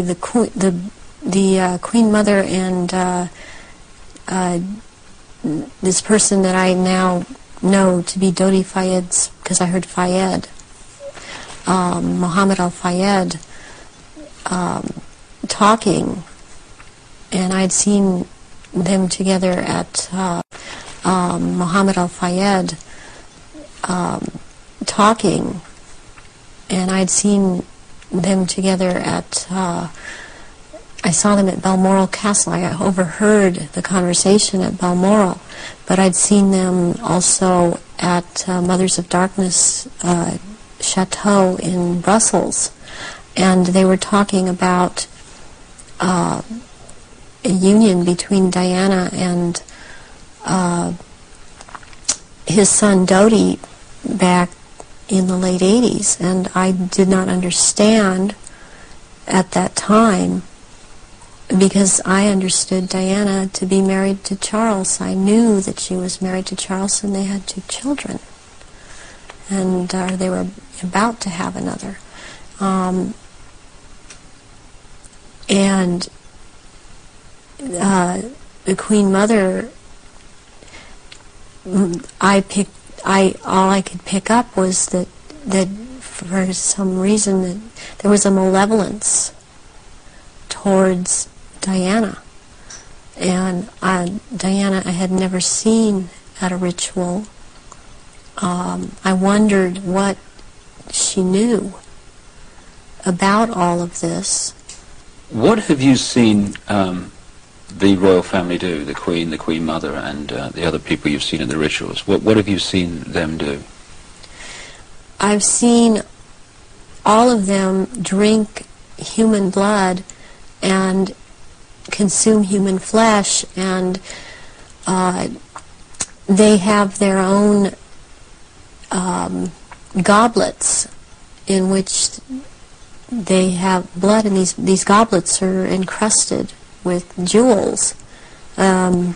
say the Queen Mother and this person that I now know to be Dodi Fayed's, because I heard Fayed, Muhammad al-Fayed, talking, and I'd seen them together at Muhammad al-Fayed talking, and I'd seen them together at I saw them at Balmoral Castle. I overheard the conversation at Balmoral, but I'd seen them also at Mothers of Darkness Chateau in Brussels, and they were talking about a union between Diana and his son Dodi back in the late 80s, and I did not understand at that time, because I understood Diana to be married to Charles. I knew that she was married to Charles, and they had 2 children, and they were about to have another. And the Queen Mother, all I could pick up was that for some reason that there was a malevolence towards Diana, and Diana I had never seen at a ritual. I wondered what she knew about all of this. What have you seen the royal family do, the Queen Mother, and the other people you've seen in the rituals? What have you seen them do? I've seen all of them drink human blood and consume human flesh, and they have their own goblets in which they have blood, and these goblets are encrusted with jewels, and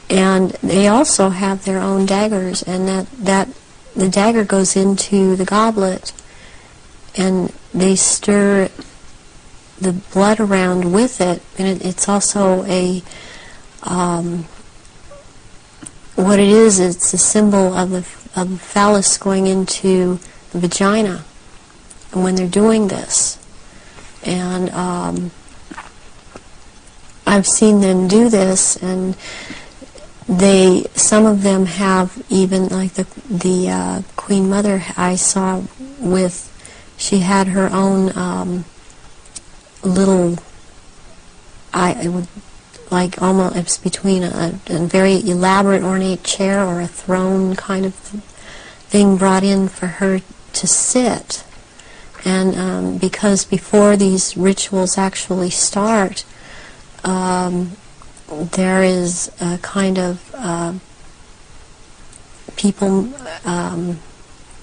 they also have their own daggers, and that the dagger goes into the goblet, and they stir the blood around with it, and it's also a what it is, it's a symbol of the phallus going into the vagina when they're doing this. And I've seen them do this, and some of them have even, like the Queen Mother I saw with, she had her own little, it would, like almost, it's between a very elaborate ornate chair or a throne kind of thing brought in for her to sit. And because before these rituals actually start, there is a kind of people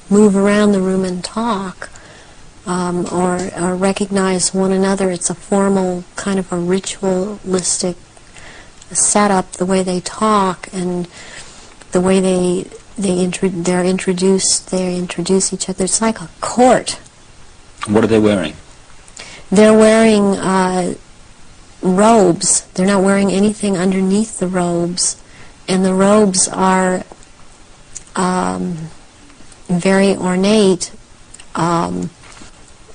move around the room and talk, or recognize one another. It's a formal kind of a ritualistic setup, the way they talk and the way they introduce each other. It's like a court. What are they wearing? They're wearing robes. They're not wearing anything underneath the robes, and the robes are very ornate.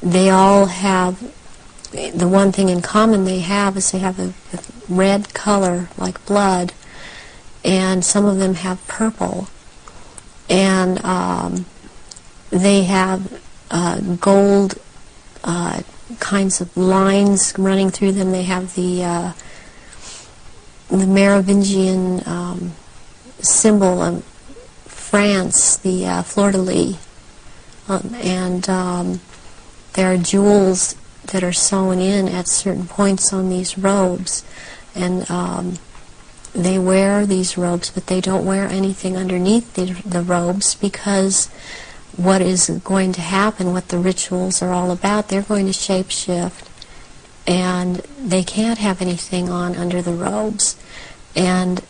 They all have, the one thing in common they have is they have a red color like blood, and some of them have purple, and they have gold kinds of lines running through them. They have the Merovingian symbol of France, the fleur-de-lis, and there are jewels that are sewn in at certain points on these robes, and they wear these robes, but they don't wear anything underneath the robes, because what is going to happen, what the rituals are all about, they're going to shape-shift, and they can't have anything on under the robes. And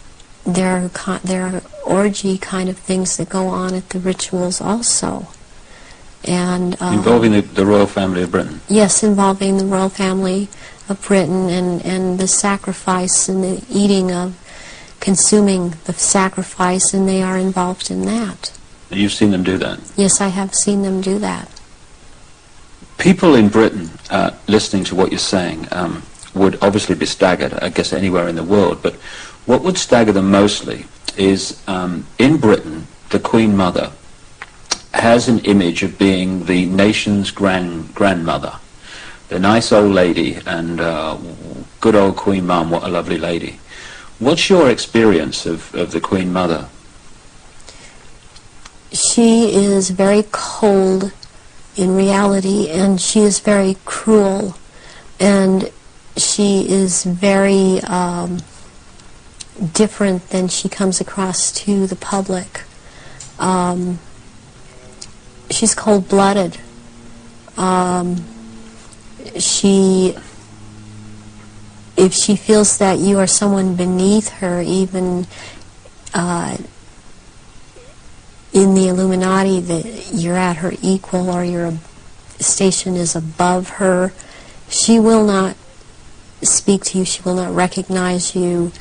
there are orgy kind of things that go on at the rituals also. And involving the royal family of Britain. yes, involving the royal family of Britain, and the sacrifice and the eating of, consuming the sacrifice, and they are involved in that. And you've seen them do that? Yes, I have seen them do that. People in Britain, listening to what you're saying, would obviously be staggered, I guess anywhere in the world, but what would stagger them mostly is, in Britain, the Queen Mother has an image of being the nation's grandmother. The nice old lady, and good old Queen Mum, what a lovely lady. What's your experience of the Queen Mother? She is very cold in reality, and she is very cruel, and she is very different than she comes across to the public. She's cold-blooded. If she feels that you are someone beneath her, even in the Illuminati, that you're at her equal or your station is above her, she will not speak to you, she will not recognize you.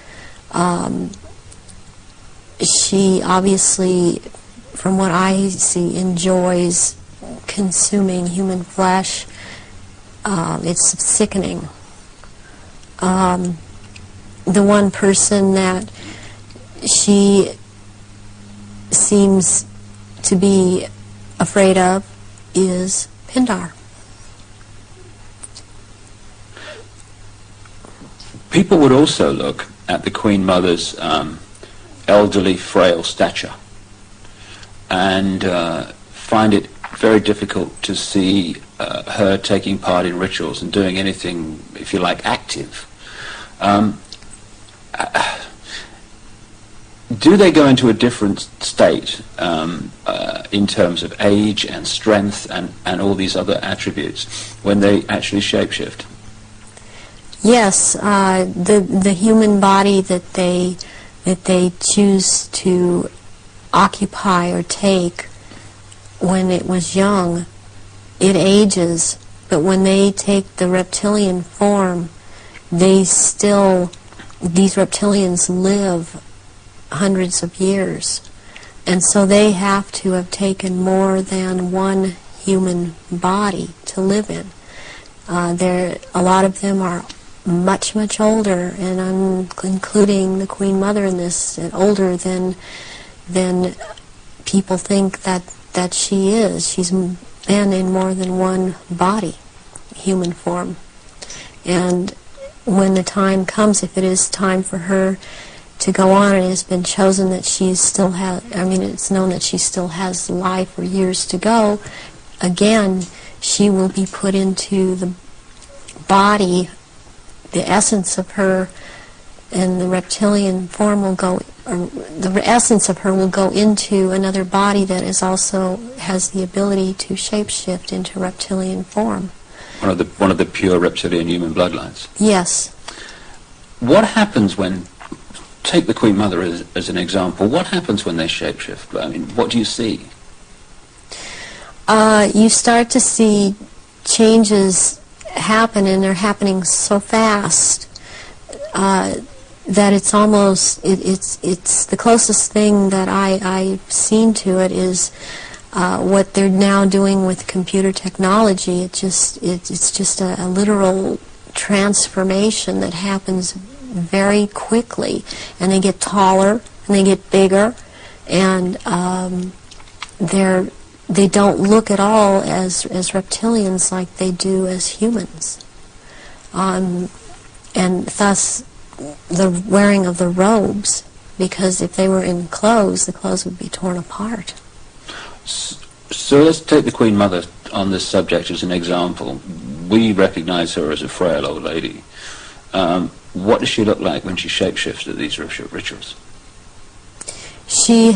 She obviously, from what I see, enjoys consuming human flesh. It's sickening. The one person that she seems to be afraid of is Pindar. People would also look at the Queen Mother's elderly, frail stature and find it very difficult to see her taking part in rituals and doing anything, if you like, active. Do they go into a different state in terms of age and strength and all these other attributes when they actually shapeshift? Yes, the human body that they choose to occupy or take when it was young, it ages, but when they take the reptilian form, these reptilians live hundreds of years, and so they have to have taken more than one human body to live in. A lot of them are much, much older, and I'm including the Queen Mother in this, older than people think that she is. She's been in more than one body, human form. And when the time comes, if it is time for her to go on, it has been chosen that she still has, it's known that she still has life or years to go, again, she will be put into the body, the essence of her, and the reptilian form will go, or the essence of her will go into another body that is also has the ability to shapeshift into reptilian form. One of the pure reptilian human bloodlines. Yes. What happens when, take the Queen Mother as an example, what happens when they shapeshift? I mean, what do you see? You start to see changes happen, and they're happening so fast that it's almost, it's the closest thing that I've seen to it is what they're now doing with computer technology. It's just a literal transformation that happens very quickly, and they get taller and they get bigger, and they don't look at all as reptilians like they do as humans, and thus the wearing of the robes, because if they were in clothes, the clothes would be torn apart. So let's take the Queen Mother on this subject as an example. We recognize her as a frail old lady. What does she look like when she shapeshifts at these rituals? She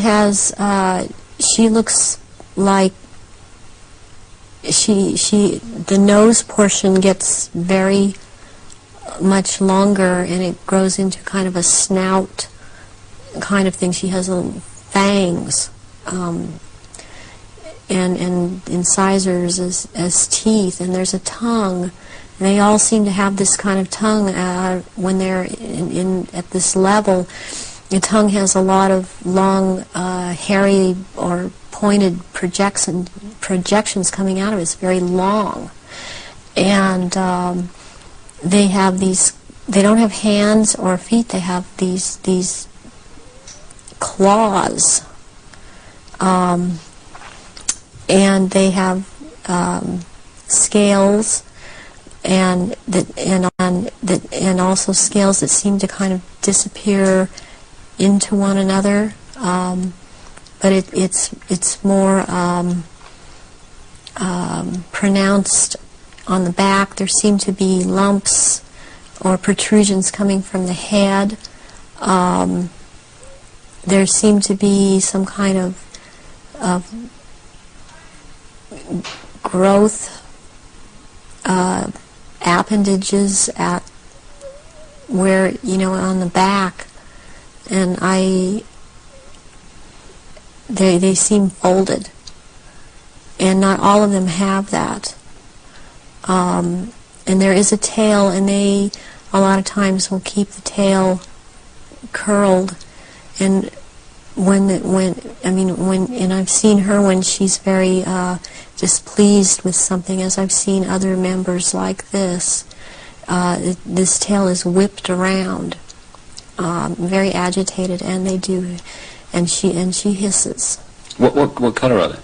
looks like the nose portion gets very much longer, and it grows into kind of a snout kind of thing. She has little fangs. and incisors as teeth, and there's a tongue. They all seem to have this kind of tongue when they're at this level. The tongue has a lot of long, hairy or pointed projections coming out of it. It's very long. And they have these, they don't have hands or feet, they have these claws. And they have scales and also scales that seem to kind of disappear into one another, but it's more pronounced on the back. There seem to be lumps or protrusions coming from the head. There seem to be some kind of growth appendages at where, on the back, and they seem folded, and not all of them have that. And there is a tail, and they a lot of times will keep the tail curled, and and I've seen her when she's very displeased with something, as I've seen other members like this. This tail is whipped around, very agitated, and they do, and she hisses. What color are they?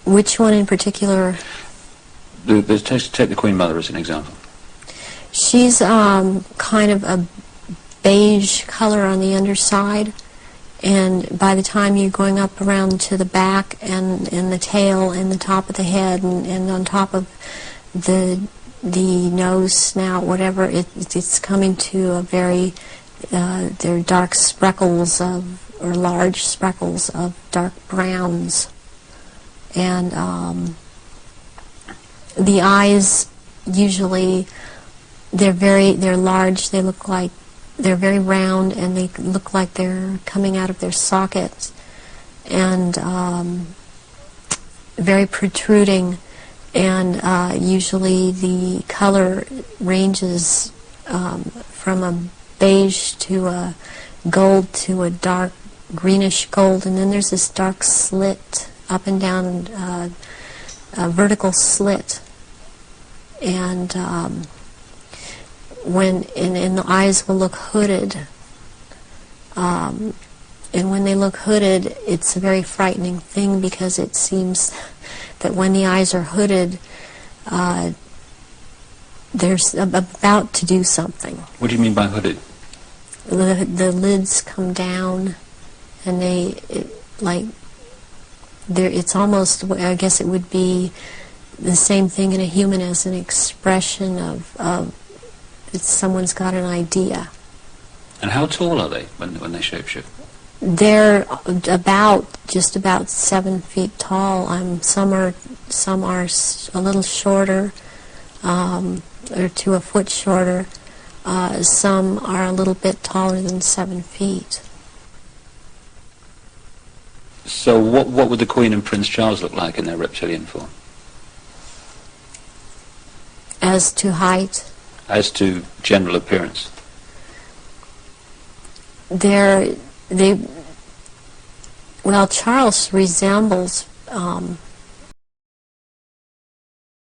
Which one in particular? Take the Queen Mother as an example. She's kind of a beige color on the underside, and by the time you're going up around to the back and the tail and the top of the head and on top of the nose, snout, whatever, it's coming to a very they're dark speckles or large speckles of dark browns, and the eyes usually they're large. They look like they're very round, and they look like they're coming out of their sockets, and very protruding, and usually the color ranges from a beige to a gold to a dark greenish gold, and then there's this dark slit up and down, a vertical slit, and and the eyes will look hooded, and when they look hooded, it's a very frightening thing, because it seems that when the eyes are hooded, they're about to do something. What do you mean by hooded? The lids come down, and it's almost, I guess it would be the same thing in a human as an expression of someone's got an idea. And how tall are they when they shapeshift? They're just about 7 feet tall. Some are a little shorter, or to a foot shorter. Some are a little bit taller than 7 feet. So what would the Queen and Prince Charles look like in their reptilian form? As to height? As to general appearance? Well, Charles resembles